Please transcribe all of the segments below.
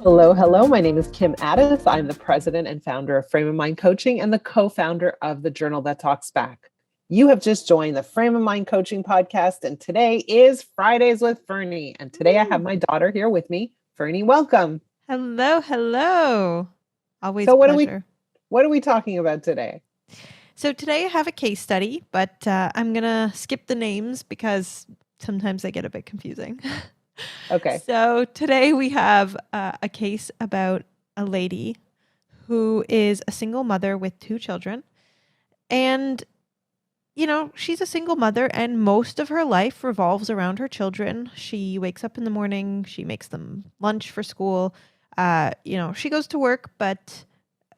Hello, hello. My name is Kim Addis. I'm the president and founder of Frame of Mind Coaching and the co-founder of the Journal That Talks Back. You have just joined the Frame of Mind Coaching podcast, and today is Fridays with Ferne. And today I have my daughter here with me. Ferne, welcome. Hello, hello. Always So a pleasure. what are we talking about today? So today I have a case study, but I'm going to skip the names because sometimes they get a bit confusing. Okay. So today we have a case about a lady who is a single mother with 2 children. And, you know, she's a single mother and most of her life revolves around her children. She wakes up in the morning, she makes them lunch for school. She goes to work, but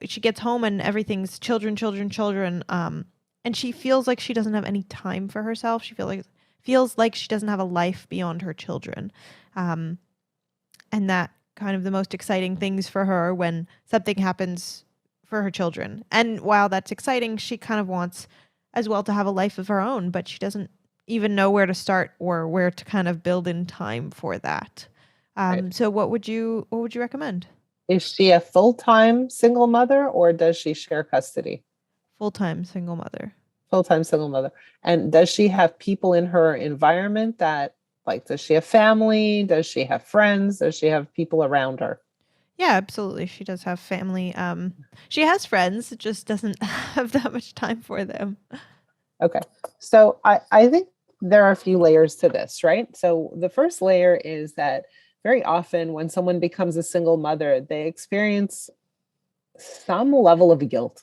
she gets home and everything's children, children, children. And she feels like she doesn't have any time for herself. She feels like she doesn't have a life beyond her children. And that kind of the most exciting things for her when something happens for her children. And while that's exciting, she kind of wants as well to have a life of her own, but she doesn't even know where to start or where to kind of build in time for that. Right. So what would you recommend? Is she a full-time single mother or does she share custody? Full-time single mother. Full-time single mother. And does she have people in her environment that, like, does she have family? Does she have friends? Does she have people around her? Yeah, absolutely. She does have family. She has friends, just doesn't have that much time for them. Okay. So I think there are a few layers to this, right? So the first layer is that very often when someone becomes a single mother, they experience some level of guilt.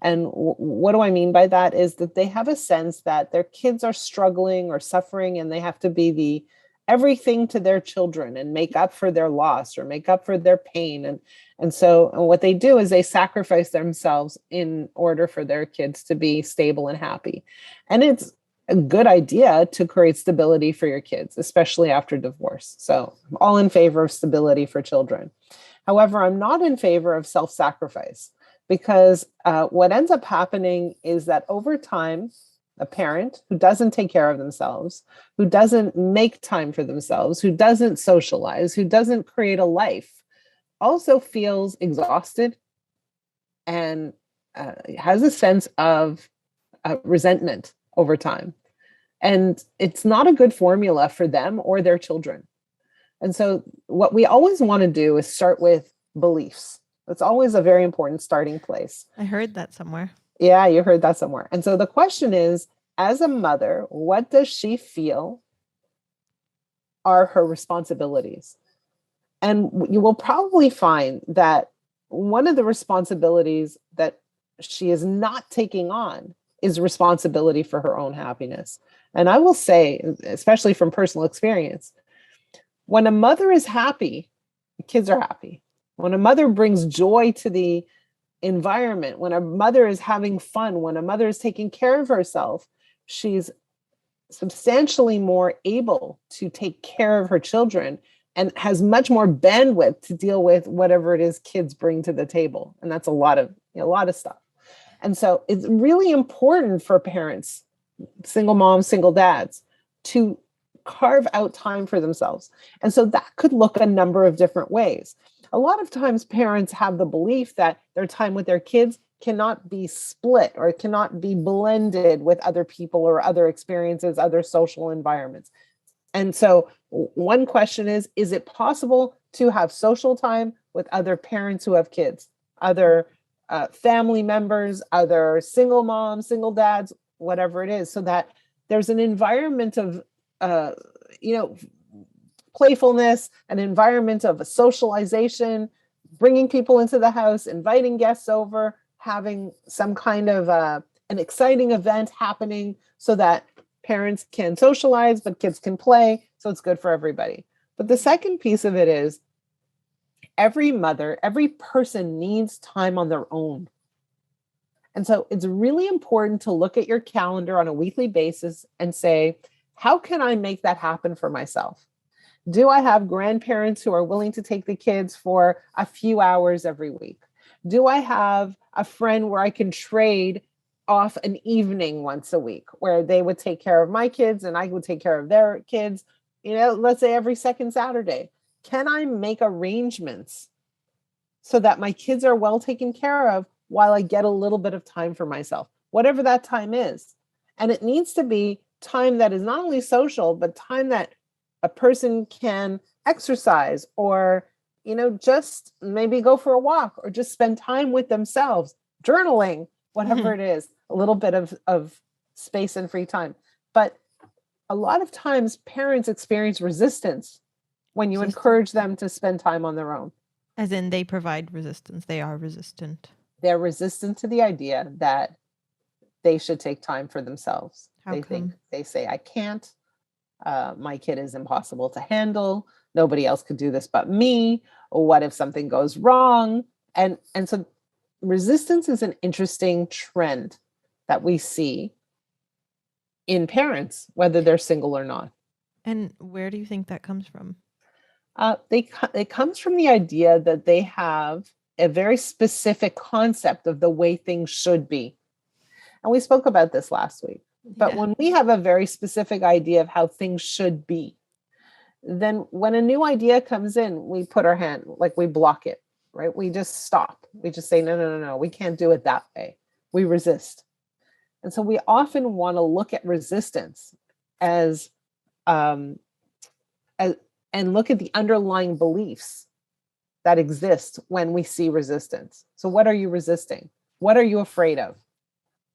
And what do I mean by that is that they have a sense that their kids are struggling or suffering and they have to be the everything to their children and make up for their loss or make up for their pain. And what they do is they sacrifice themselves in order for their kids to be stable and happy. And it's a good idea to create stability for your kids, especially after divorce. So I'm all in favor of stability for children. However, I'm not in favor of self-sacrifice. Because what ends up happening is that over time, a parent who doesn't take care of themselves, who doesn't make time for themselves, who doesn't socialize, who doesn't create a life, also feels exhausted and has a sense of resentment over time. And it's not a good formula for them or their children. And so what we always want to do is start with beliefs. It's always a very important starting place. I heard that somewhere. Yeah, you heard that somewhere. And so the question is, as a mother, what does she feel are her responsibilities? And you will probably find that one of the responsibilities that she is not taking on is responsibility for her own happiness. And I will say, especially from personal experience, when a mother is happy, the kids are happy. When a mother brings joy to the environment, when a mother is having fun, when a mother is taking care of herself, she's substantially more able to take care of her children and has much more bandwidth to deal with whatever it is kids bring to the table. And that's a lot of stuff. And so it's really important for parents, single moms, single dads, to carve out time for themselves. And so that could look a number of different ways. A lot of times parents have the belief that their time with their kids cannot be split or it cannot be blended with other people or other experiences, other social environments. And so one question is it possible to have social time with other parents who have kids, other family members, other single moms, single dads, whatever it is, so that there's an environment of, playfulness, an environment of socialization, bringing people into the house, inviting guests over, having some kind of an exciting event happening so that parents can socialize, but kids can play. So it's good for everybody. But the second piece of it is every mother, every person needs time on their own. And so it's really important to look at your calendar on a weekly basis and say, how can I make that happen for myself? Do I have grandparents who are willing to take the kids for a few hours every week? Do I have a friend where I can trade off an evening once a week where they would take care of my kids and I would take care of their kids, let's say every second Saturday? can I make arrangements so that my kids are well taken care of while I get a little bit of time for myself, whatever that time is. And it needs to be time that is not only social, but time that a person can exercise or, just maybe go for a walk or just spend time with themselves, journaling, whatever it is, a little bit of space and free time. But a lot of times parents experience resistance when you encourage them to spend time on their own. As in they provide resistance. They are resistant. They're resistant to the idea that they should take time for themselves. How come? They say, I can't. My kid is impossible to handle. Nobody else could do this but me. What if something goes wrong? And so resistance is an interesting trend that we see in parents, whether they're single or not. And where do you think that comes from? It comes from the idea that they have a very specific concept of the way things should be. And we spoke about this last week. But when we have a very specific idea of how things should be, then when a new idea comes in, we put our hand, like we block it, right? We just stop. We just say, no, we can't do it that way. We resist. And so we often want to look at resistance as and look at the underlying beliefs that exist when we see resistance. So what are you resisting? What are you afraid of?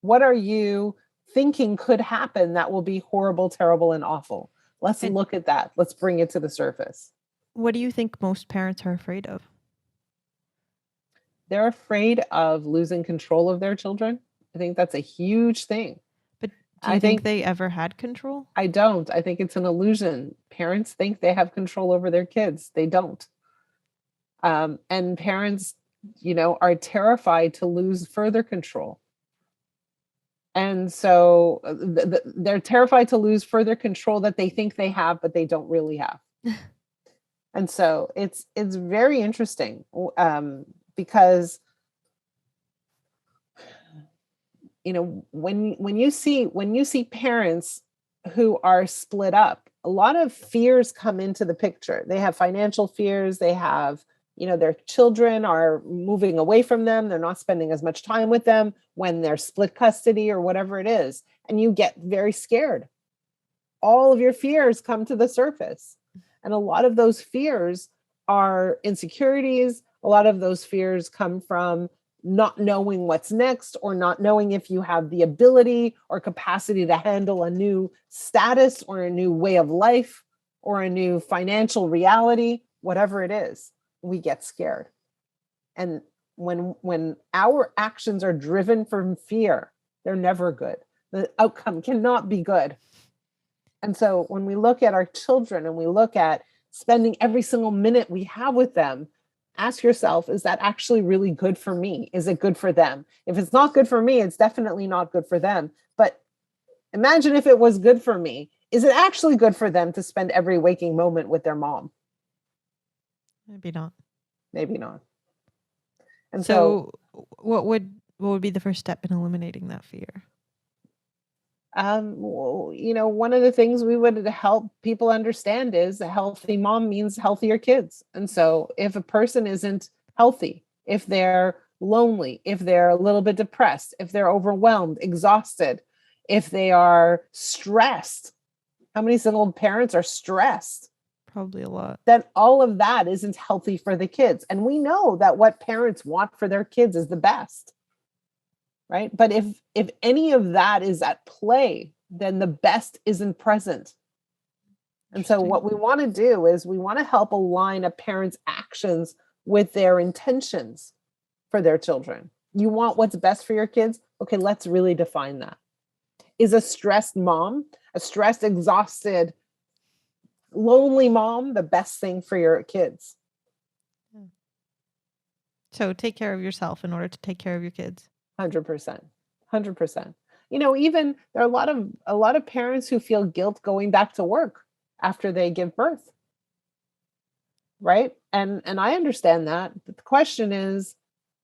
What are you thinking could happen that will be horrible, terrible, and awful? Let's look at that. Let's bring it to the surface. What do you think most parents are afraid of? They're afraid of losing control of their children. I think that's a huge thing. But do you think they ever had control? I don't. I think it's an illusion. Parents think they have control over their kids. They don't. And parents, are terrified to lose further control. And so they're terrified to lose further control that they think they have, but they don't really have. And so it's very interesting because, when you see parents who are split up, a lot of fears come into the picture. They have financial fears. They have, their children are moving away from them. They're not spending as much time with them when they're split custody or whatever it is. And you get very scared. All of your fears come to the surface. And a lot of those fears are insecurities. A lot of those fears come from not knowing what's next or not knowing if you have the ability or capacity to handle a new status or a new way of life or a new financial reality, whatever it is. We get scared. And when our actions are driven from fear, they're never good. The outcome cannot be good. And so when we look at our children and we look at spending every single minute we have with them, ask yourself, is that actually really good for me? Is it good for them? If it's not good for me, it's definitely not good for them. But imagine if it was good for me. Is it actually good for them to spend every waking moment with their mom? Maybe not. Maybe not. And so what would be the first step in eliminating that fear? One of the things we would help people understand is a healthy mom means healthier kids. And so if a person isn't healthy, if they're lonely, if they're a little bit depressed, if they're overwhelmed, exhausted, if they are stressed, how many single parents are stressed? Probably a lot. Then all of that isn't healthy for the kids. And we know that what parents want for their kids is the best. Right? But if any of that is at play, then the best isn't present. And so what we want to do is we want to help align a parent's actions with their intentions for their children. You want what's best for your kids? Okay, let's really define that. Is a stressed mom, a stressed, exhausted, lonely mom the best thing for your kids? So take care of yourself in order to take care of your kids. 100%. Even there are a lot of parents who feel guilt going back to work after they give birth. Right? And I understand that. But the question is,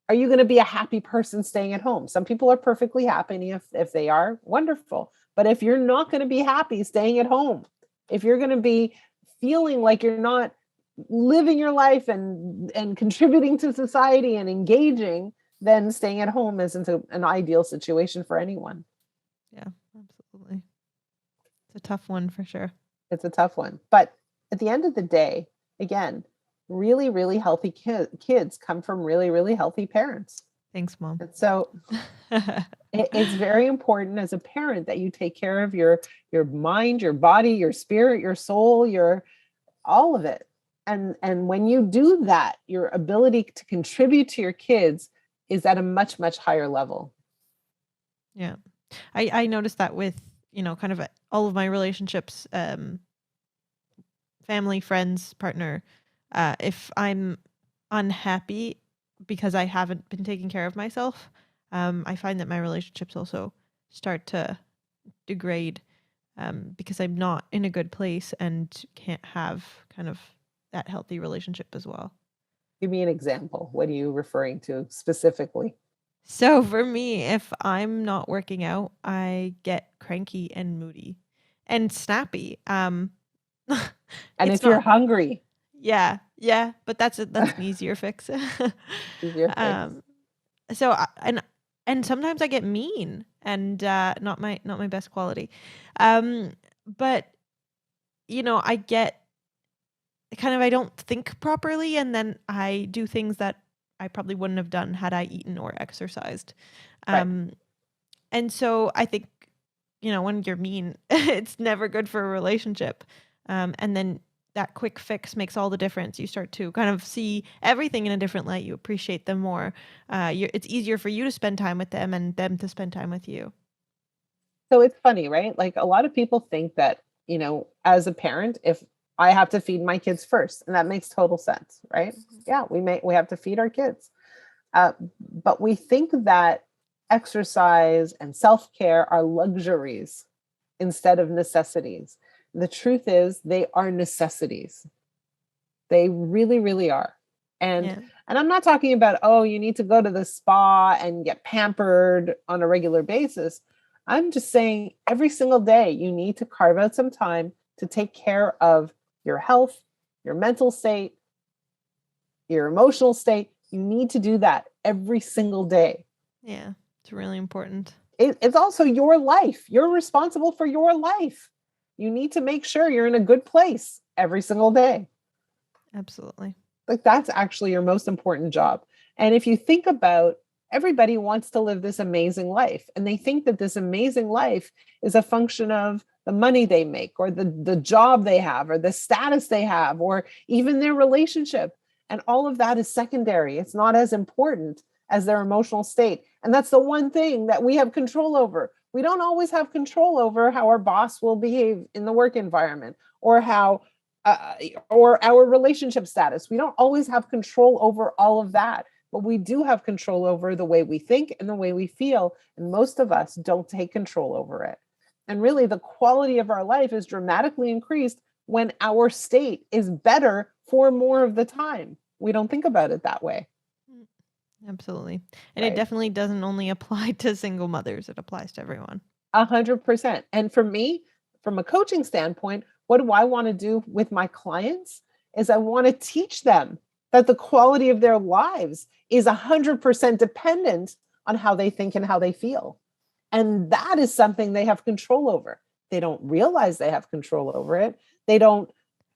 are you going to be a happy person staying at home? Some people are perfectly happy. If they are, wonderful. But if you're not going to be happy staying at home, if you're going to be feeling like you're not living your life and contributing to society and engaging, then staying at home isn't an ideal situation for anyone. Yeah, absolutely. It's a tough one for sure. It's a tough one. But at the end of the day, again, really, really healthy kids come from really, really healthy parents. Thanks, Mom. And so it's very important as a parent that you take care of your mind, your body, your spirit, your soul, your all of it. And when you do that, your ability to contribute to your kids is at a much, much higher level. Yeah. I noticed that with, kind of all of my relationships, family, friends, partner, if I'm unhappy because I haven't been taking care of myself, I find that my relationships also start to degrade, because I'm not in a good place and can't have kind of that healthy relationship as well. Give me an example. What are you referring to specifically? So for me, if I'm not working out, I get cranky and moody and snappy. And It's if you're not, hungry, yeah, but that's an easier fix. easier fix. Um, so and sometimes I get mean and not my best quality. But I get kind of, I don't think properly, and then I do things that I probably wouldn't have done had I eaten or exercised. Right. And so I think, when you're mean, it's never good for a relationship. And then that quick fix makes all the difference. You start to kind of see everything in a different light. You appreciate them more. It's easier for you to spend time with them and them to spend time with you. So it's funny, right? Like a lot of people think that, as a parent, if I have to feed my kids first, and that makes total sense, right? Yeah, we have to feed our kids. But we think that exercise and self-care are luxuries instead of necessities. The truth is they are necessities. They really, really are. And Yeah. and I'm not talking about, oh, you need to go to the spa and get pampered on a regular basis. I'm just saying every single day you need to carve out some time to take care of your health, your mental state, your emotional state. You need to do that every single day. Yeah. It's really important. It's also your life. You're responsible for your life. You need to make sure you're in a good place every single day. Absolutely. Like that's actually your most important job. And if you think about, everybody wants to live this amazing life, and they think that this amazing life is a function of the money they make or the job they have or the status they have or even their relationship. And all of that is secondary. It's not as important as their emotional state. And that's the one thing that we have control over. We don't always have control over how our boss will behave in the work environment or how or our relationship status. We don't always have control over all of that, but we do have control over the way we think and the way we feel. And most of us don't take control over it. And really, the quality of our life is dramatically increased when our state is better for more of the time. We don't think about it that way. Absolutely. And Right? it definitely doesn't only apply to single mothers, it applies to everyone. 100%. And for me, from a coaching standpoint, what do I want to do with my clients is I want to teach them that the quality of their lives is 100% dependent on how they think and how they feel. And that is something they have control over. They don't realize they have control over it. They don't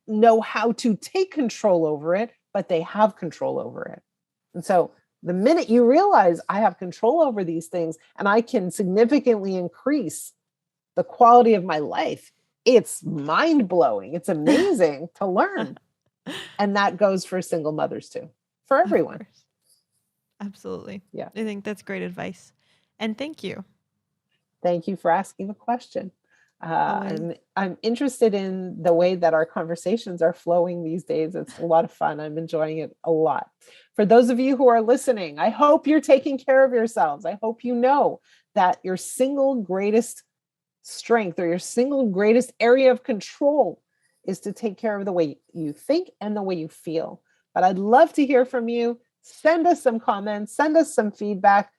know how to take control over it, but they have control over it. And so the minute you realize I have control over these things and I can significantly increase the quality of my life, it's mind blowing. It's amazing to learn. And that goes for single mothers too, for everyone. Absolutely. Yeah. I think that's great advice. And thank you. Thank you for asking the question. I'm interested in the way that our conversations are flowing these days. It's a lot of fun. I'm enjoying it a lot. For those of you who are listening, I hope you're taking care of yourselves. I hope you know that your single greatest strength or your single greatest area of control is to take care of the way you think and the way you feel. But I'd love to hear from you. Send us some comments, send us some feedback.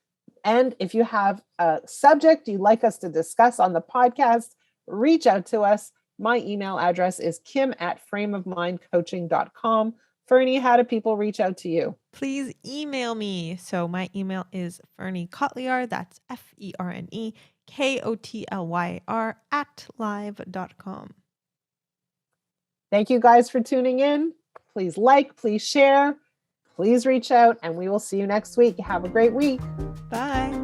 And if you have a subject you'd like us to discuss on the podcast, reach out to us. My email address is kim@frameofmindcoaching.com. Ferne, how do people reach out to you? Please email me. So my email is Ferne Kotlyar, that's FerneKotlyr @live.com. Thank you guys for tuning in. Please like, please share, please reach out, and we will see you next week. Have a great week. Bye.